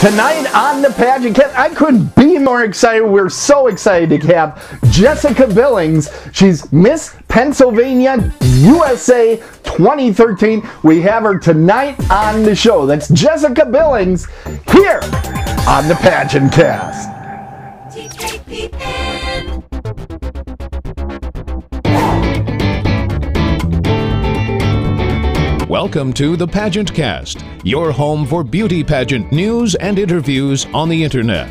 Tonight on the Pageant Cast, I couldn't be more excited. We're so excited to have Jessica Billings. She's Miss Pennsylvania USA 2013. We have her tonight on the show. That's Jessica Billings here on the Pageant Cast. Welcome to the Pageant Cast, your home for beauty pageant news and interviews on the internet.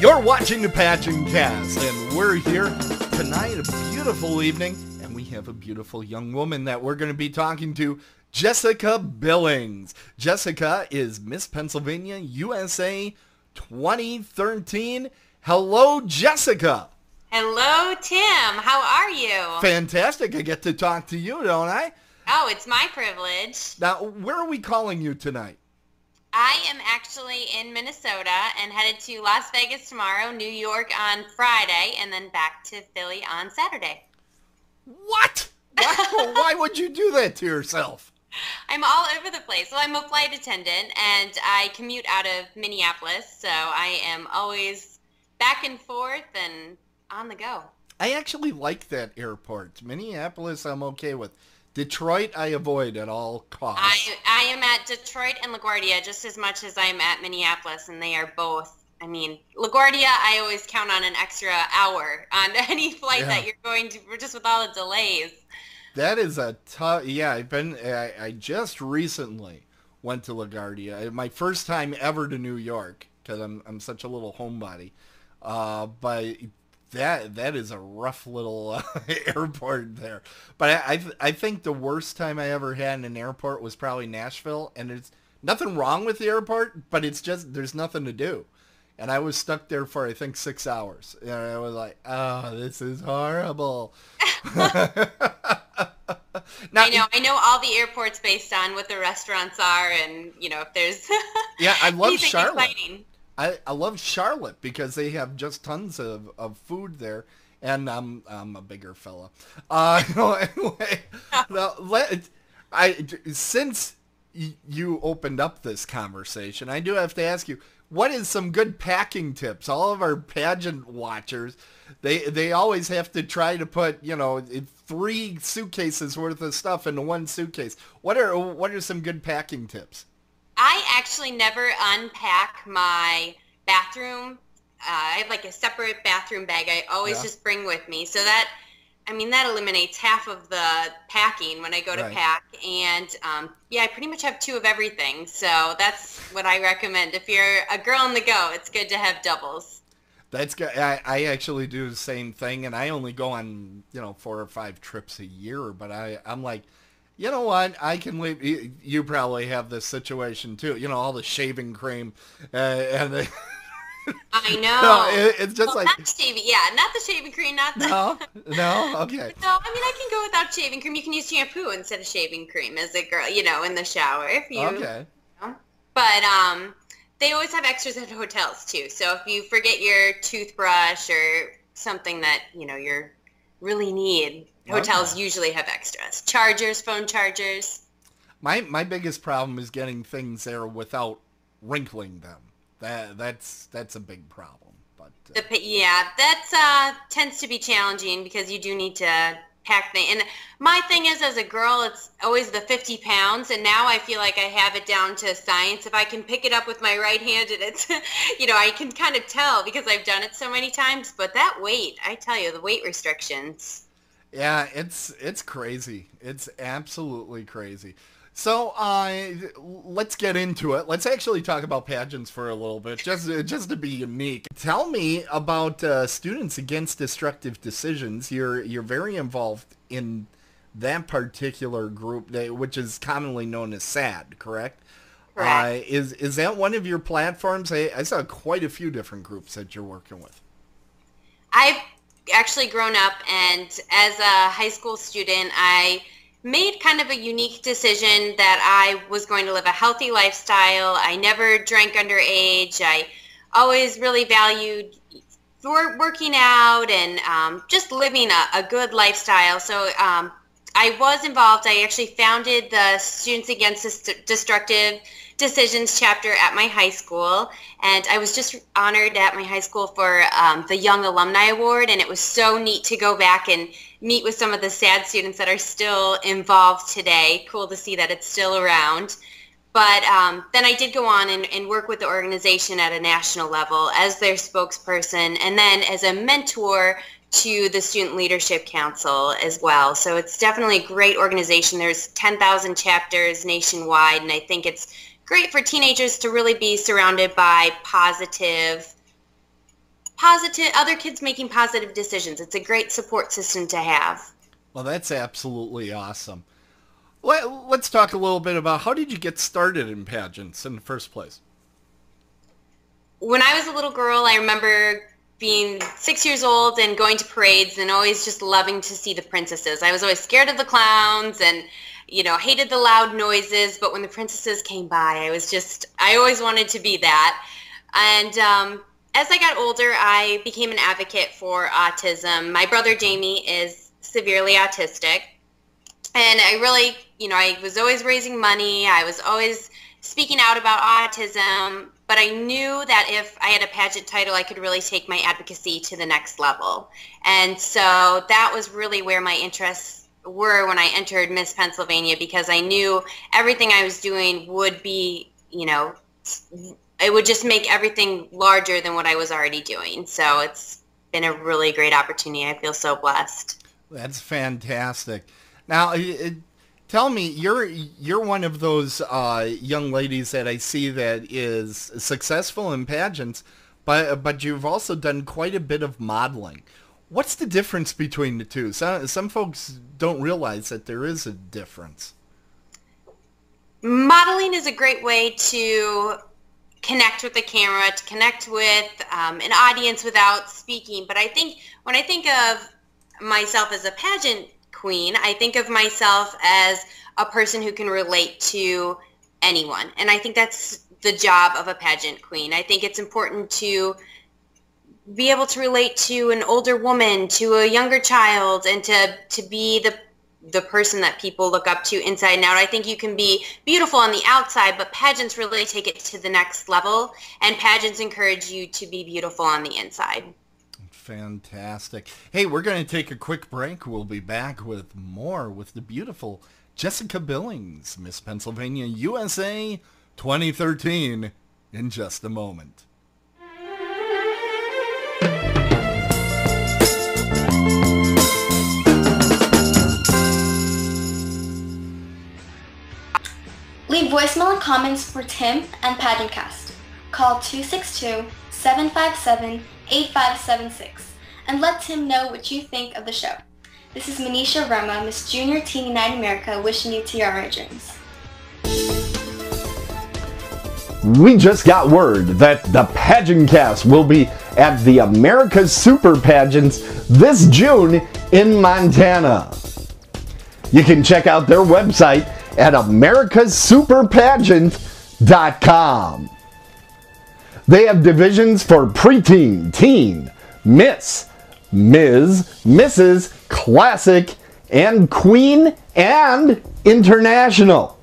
You're watching the Pageant Cast, and we're here tonight, a beautiful evening, and we have a beautiful young woman that we're going to be talking to, Jessica Billings. Jessica is Miss Pennsylvania USA 2013. Hello, Jessica. Hello, Tim. How are you? Fantastic. I get to talk to you, don't I? Oh, it's my privilege. Now, where are we calling you tonight? I am actually in Minnesota and headed to Las Vegas tomorrow, New York on Friday, and then back to Philly on Saturday. What? Why would you do that to yourself? I'm all over the place. Well, I'm a flight attendant, and I commute out of Minneapolis, so I am always back and forth and on the go. I actually like that airport. Minneapolis, I'm okay with. Detroit, I avoid at all costs. I am at Detroit and LaGuardia just as much as I'm at Minneapolis, and they are both. I mean, LaGuardia, I always count on an extra hour on any flight that you're going to, just with all the delays. That is a tough, yeah, I just recently went to LaGuardia. My first time ever to New York, because I'm such a little homebody. But that is a rough little airport there. But I think the worst time I ever had in an airport was probably Nashville. And there's nothing wrong with the airport, but it's just, there's nothing to do. And I was stuck there for, I think, 6 hours. And I was like, oh, this is horrible. Now, I know all the airports based on what the restaurants are, and if there's yeah, I love Charlotte. Exciting. I love Charlotte because they have just tons of food there, and I'm a bigger fella. Anyway, since you opened up this conversation, I do have to ask you, what is some good packing tips? All of our pageant watchers, they always have to try to put 3 suitcases worth of stuff into one suitcase. What are some good packing tips? I actually never unpack my bathroom. I have like a separate bathroom bag I always just bring with me. So that eliminates half of the packing when I go to pack. And I pretty much have 2 of everything. So that's what I recommend. If you're a girl on the go, it's good to have doubles. That's good. I actually do the same thing, and I only go on 4 or 5 trips a year. But I'm like, you know what? I can leave. You probably have this situation too. All the shaving cream and the. I know. It's just like not the shaving cream, not the. No, okay. No, I can go without shaving cream. You can use shampoo instead of shaving cream as a girl, in the shower if you. Okay. But they always have extras at hotels too. So if you forget your toothbrush or something that you really need, hotels usually have extras. Chargers, phone chargers. My biggest problem is getting things there without wrinkling them. That's a big problem. But that tends to be challenging because you do need to pack things. And my thing is, as a girl, it's always the 50 pounds, and now I feel like I have it down to science. If I can pick it up with my right hand, and it's I can kind of tell because I've done it so many times. But that weight, I tell you, the weight restrictions. Yeah, it's crazy. It's absolutely crazy. So let's get into it. Let's actually talk about pageants for a little bit, just to be unique. Tell me about Students Against Destructive Decisions. You're very involved in that particular group, which is commonly known as SAD, correct? Correct. Is that one of your platforms? I saw quite a few different groups that you're working with. I've actually grown up, and as a high school student, I made kind of a unique decision that I was going to live a healthy lifestyle. I never drank underage. I always really valued working out and just living a good lifestyle. So I was involved. I actually founded the Students Against Destructive Decisions chapter at my high school, and I was just honored at my high school for the Young Alumni Award, and it was so neat to go back and meet with some of the SAD students that are still involved today. Cool to see that it's still around. But then I did go on and work with the organization at a national level as their spokesperson, and then as a mentor to the Student Leadership Council as well. So it's definitely a great organization. There's 10,000 chapters nationwide, and I think it's great for teenagers to really be surrounded by positive other kids making positive decisions. It's a great support system to have. Well, that's absolutely awesome. Let's talk a little bit about how did you get started in pageants in the first place? When I was a little girl, I remember being 6 years old and going to parades and always just loving to see the princesses. I was always scared of the clowns and, hated the loud noises, but when the princesses came by, I always wanted to be that. And as I got older, I became an advocate for autism. My brother Jamie is severely autistic, and I really, I was always raising money. I was always speaking out about autism, but I knew that if I had a pageant title, I could really take my advocacy to the next level. And so that was really where my interests were when I entered Miss Pennsylvania, because I knew everything I was doing would be, it would just make everything larger than what I was already doing. So it's been a really great opportunity. I feel so blessed. That's fantastic. Now, tell me, you're one of those young ladies that I see that is successful in pageants, but you've also done quite a bit of modeling. What's the difference between the two? Some folks don't realize that there is a difference. Modeling is a great way to connect with the camera, to connect with an audience without speaking. But I think when I think of myself as a pageant queen, I think of myself as a person who can relate to anyone. And I think that's the job of a pageant queen. I think it's important to be able to relate to an older woman, to a younger child, and to be the person that people look up to inside and out. I think you can be beautiful on the outside, but pageants really take it to the next level, and pageants encourage you to be beautiful on the inside. Fantastic. Hey, we're going to take a quick break. We'll be back with more with the beautiful Jessica Billings, Miss Pennsylvania USA 2013, in just a moment. Leave voicemail and comments for Tim and Pageant Cast. Call 262-757-8576 and let Tim know what you think of the show. This is Manisha Rama, Miss Junior Teen United America, wishing you to your dreams. We just got word that the Pageant Cast will be at the America's Super Pageants this June in Montana. You can check out their website at americasuperpageant.com. They have divisions for preteen, teen, Miss, Ms., Mrs., Classic, and Queen, and International.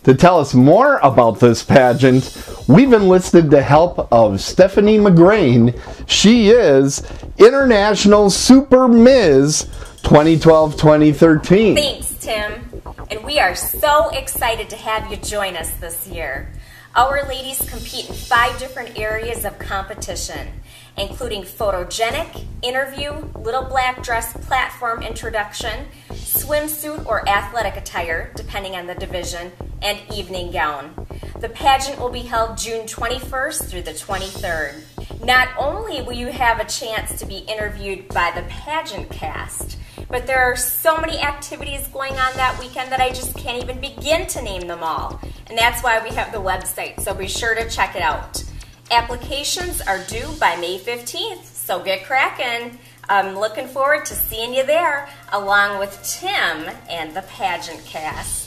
To tell us more about this pageant, we've enlisted the help of Stephanie McGrain. She is International Super Ms. 2012-2013. Thanks, Tim. And we are so excited to have you join us this year. Our ladies compete in 5 different areas of competition, including photogenic, interview, little black dress platform introduction, swimsuit or athletic attire, depending on the division, and evening gown. The pageant will be held June 21st through the 23rd. Not only will you have a chance to be interviewed by the Pageant Cast, but there are so many activities going on that weekend that I just can't even begin to name them all. And that's why we have the website, so be sure to check it out. Applications are due by May 15th, so get cracking. I'm looking forward to seeing you there, along with Tim and the Pageant Cast.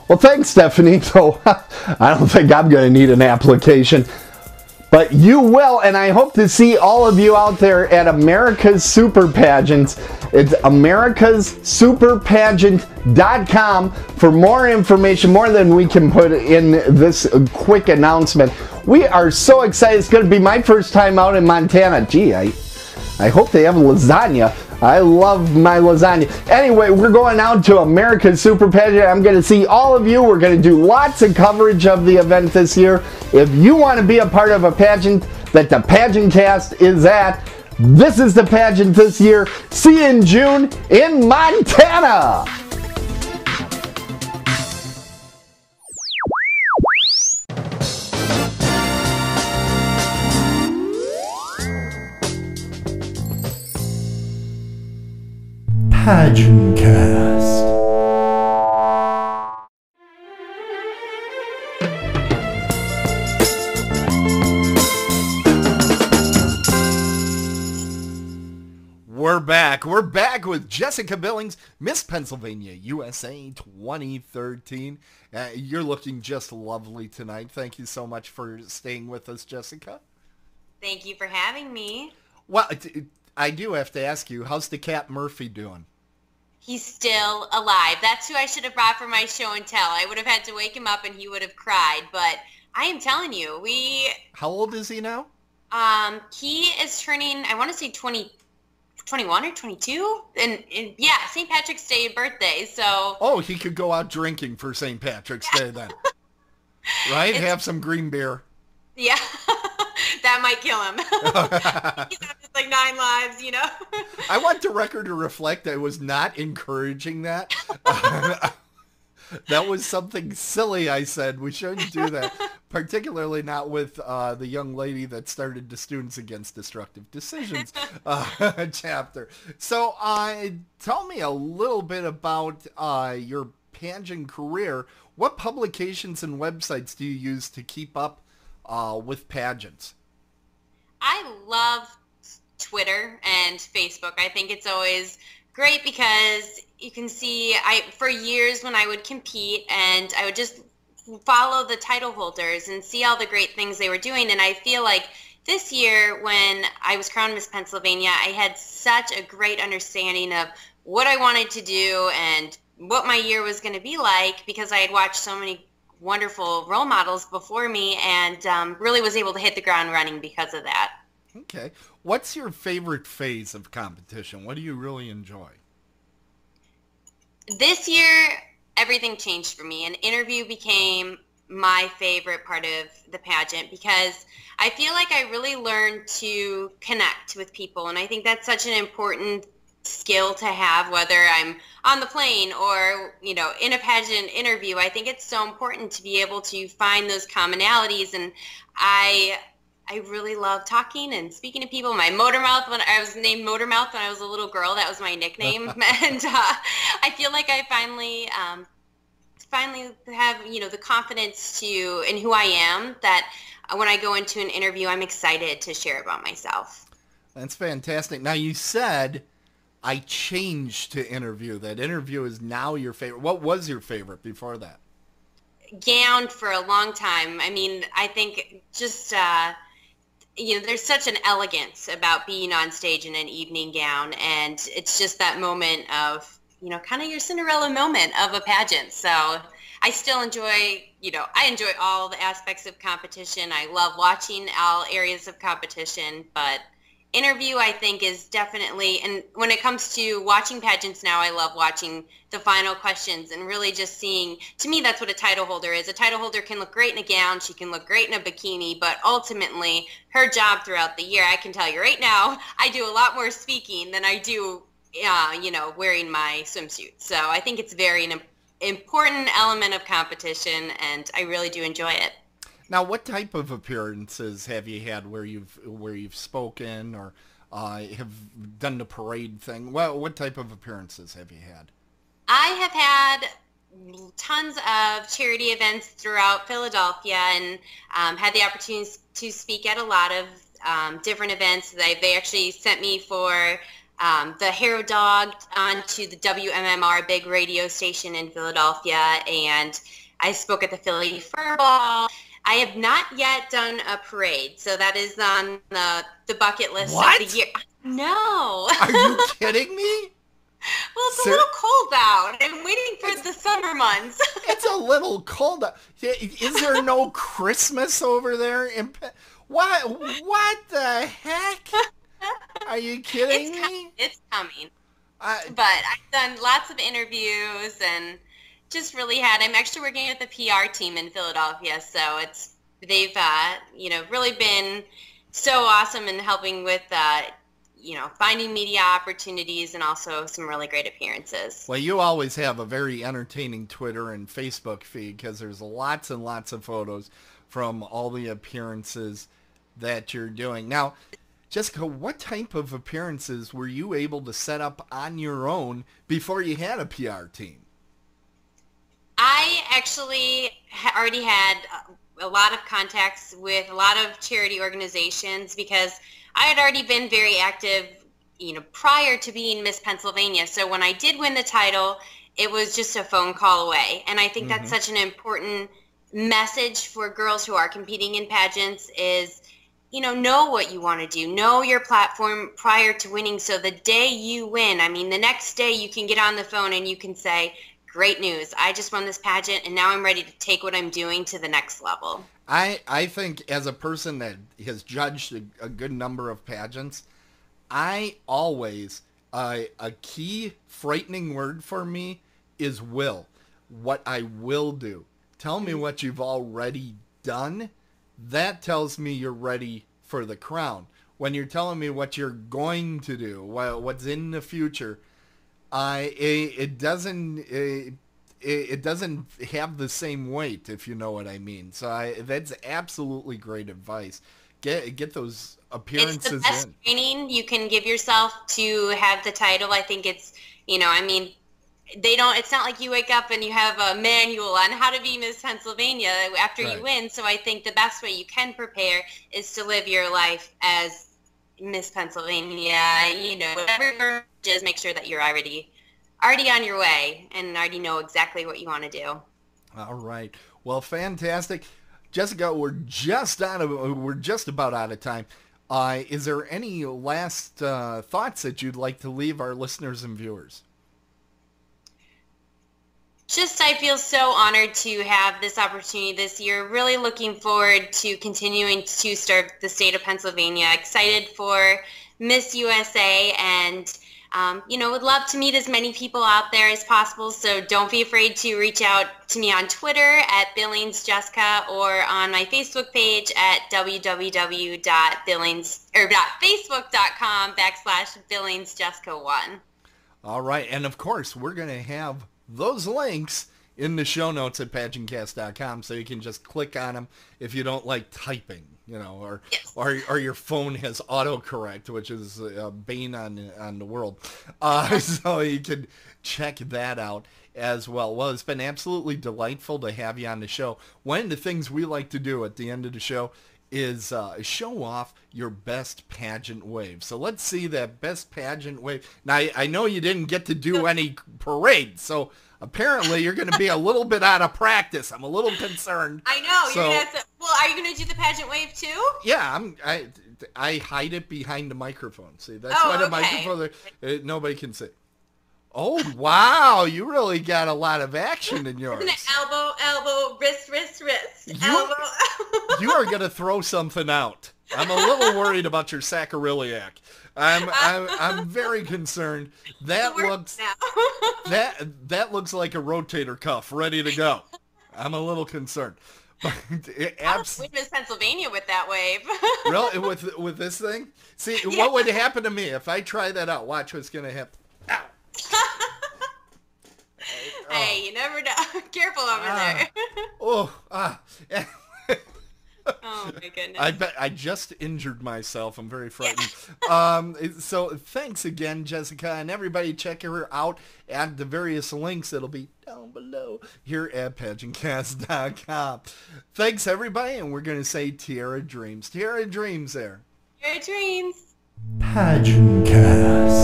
Well, thanks, Stephanie. So I don't think I'm going to need an application. but you will, and I hope to see all of you out there at America's Super Pageants. It's americassuperpageant.com for more information, more than we can put in this quick announcement. We are so excited. It's going to be my first time out in Montana. Gee, I hope they have lasagna. I love my lasagna. Anyway, we're going out to America's Super Pageant. I'm going to see all of you. We're going to do lots of coverage of the event this year. If you want to be a part of a pageant that the Pageant Cast is at, this is the pageant this year. See you in June in Montana. Pageant Cast. We're back. We're back with Jessica Billings, Miss Pennsylvania USA 2013. You're looking just lovely tonight. Thank you so much for staying with us, Jessica. Thank you for having me. Well, I do have to ask you, how's the cat Murphy doing? He's still alive. That's who I should have brought for my show and tell. I would have had to wake him up and he would have cried. But I am telling you, How old is he now? He is turning, I want to say 21 or 22? And yeah, St. Patrick's Day birthday, so... Oh, he could go out drinking for St. Patrick's Day then. Right? Have some green beer. Yeah, that might kill him. He's got just like 9 lives, you know? I want the record to reflect I was not encouraging that. That was something silly I said. We shouldn't do that. Particularly not with the young lady that started the Students Against Destructive Decisions chapter. So tell me a little bit about your pageant career. What publications and websites do you use to keep up with pageants? I love Twitter and Facebook. I think it's always great because you can see, for years when I would compete and I would just follow the title holders and see all the great things they were doing. And I feel like this year when I was crowned Miss Pennsylvania, I had such a great understanding of what I wanted to do and what my year was going to be like because I had watched so many wonderful role models before me and really was able to hit the ground running because of that. Okay. What's your favorite phase of competition? What do you really enjoy? This year, everything changed for me. An interview became my favorite part of the pageant because I feel like I really learned to connect with people. And I think that's such an important skill to have, whether I'm on the plane or, you know, in a pageant interview. I think it's so important to be able to find those commonalities. And I really love talking and speaking to people. My motor mouth, when I was named Motor Mouth when I was a little girl, that was my nickname. And I feel like I finally have, you know, the confidence in who I am that when I go into an interview, I'm excited to share about myself. That's fantastic. Now, you said I changed to interview. That interview is now your favorite. What was your favorite before that? Gowned for a long time. I mean, I think just... you know, there's such an elegance about being on stage in an evening gown, and it's just that moment of, you know, kind of your Cinderella moment of a pageant. So I still enjoy, you know, I enjoy all the aspects of competition. I love watching all areas of competition, but interview, I think, is definitely, and when it comes to watching pageants now, I love watching the final questions and really just seeing, to me, that's what a title holder is. A title holder can look great in a gown, she can look great in a bikini, but ultimately, her job throughout the year, I can tell you right now, I do a lot more speaking than I do, you know, wearing my swimsuit. So I think it's very an important element of competition, and I really do enjoy it. Now, what type of appearances have you had where you've spoken or have done the parade thing? Well, what type of appearances have you had? I have had tons of charity events throughout Philadelphia and had the opportunity to speak at a lot of different events. They actually sent me for the Hero Dog onto the WMMR big radio station in Philadelphia, and I spoke at the Philly Fur Ball. I have not yet done a parade, so that is on the bucket list What? of the year. No. Are you kidding me? Well, it's a little cold out. I'm waiting for the summer months. It's a little cold out. Is there no Christmas over there? What the heck? Are you kidding me? It's coming. But I've done lots of interviews and just really I'm actually working with the PR team in Philadelphia, so they've really been so awesome in helping with finding media opportunities and also some really great appearances. Well, you always have a very entertaining Twitter and Facebook feed because there's lots and lots of photos from all the appearances that you're doing. Now, Jessica, what type of appearances were you able to set up on your own before you had a PR team? I actually already had a lot of contacts with a lot of charity organizations because I had already been very active, prior to being Miss Pennsylvania. So when I did win the title, it was just a phone call away. And I think that's such an important message for girls who are competing in pageants is, know what you want to do. Know your platform prior to winning. So the day you win, the next day you can get on the phone and you can say, great news. I just won this pageant and now I'm ready to take what I'm doing to the next level. I think as a person that has judged a good number of pageants, I always, a key frightening word for me is will. What I will do. Tell me what you've already done. That tells me you're ready for the crown. When you're telling me what you're going to do, what's in the future, it doesn't have the same weight, if you know what I mean. So that's absolutely great advice. Get those appearances in. It's the best training you can give yourself to have the title. I think it's, it's not like you wake up and you have a manual on how to be Miss Pennsylvania after you win. So I think the best way you can prepare is to live your life as Miss Pennsylvania. Whatever it is, make sure that you're already on your way and already know exactly what you want to do. All right. Well, fantastic. Jessica, we're just about out of time. Is there any last thoughts that you'd like to leave our listeners and viewers? Just, I feel so honored to have this opportunity this year. Really looking forward to continuing to serve the state of Pennsylvania. Excited for Miss USA and would love to meet as many people out there as possible. So don't be afraid to reach out to me on Twitter at BillingsJessica or on my Facebook page at facebook.com/BillingsJessica1. All right. And of course, we're going to have those links in the show notes at PageantCast.com, so you can just click on them if you don't like typing, or your phone has autocorrect, which is a bane on the world. So you can check that out as well. Well, it's been absolutely delightful to have you on the show. One of the things we like to do at the end of the show is show off your best pageant wave. So let's see that best pageant wave. Now, I know you didn't get to do any parades, so apparently you're going to be a little bit out of practice. I'm a little concerned. I know. So, are you going to do the pageant wave too? Yeah, I hide it behind the microphone. See, that's why the microphone, nobody can see. Oh, wow. You really got a lot of action in yours. Isn't it elbow, wrist, elbow? You are going to throw something out. I'm a little worried about your sacroiliac. I'm very concerned. That looks that looks like a rotator cuff ready to go. I'm a little concerned. But win Miss Pennsylvania with that wave. Really? With this thing? See, what would happen to me if I try that out? Watch what's going to happen. Ow. Hey, you never know. Careful over there. Oh my goodness. I just injured myself. I'm very frightened. So thanks again, Jessica, and everybody check her out at the various links that'll be down below here at PageantCast.com. Thanks, everybody, and we're going to say Tiara Dreams. Tiara Dreams there. Tiara Dreams. Pageant Cast.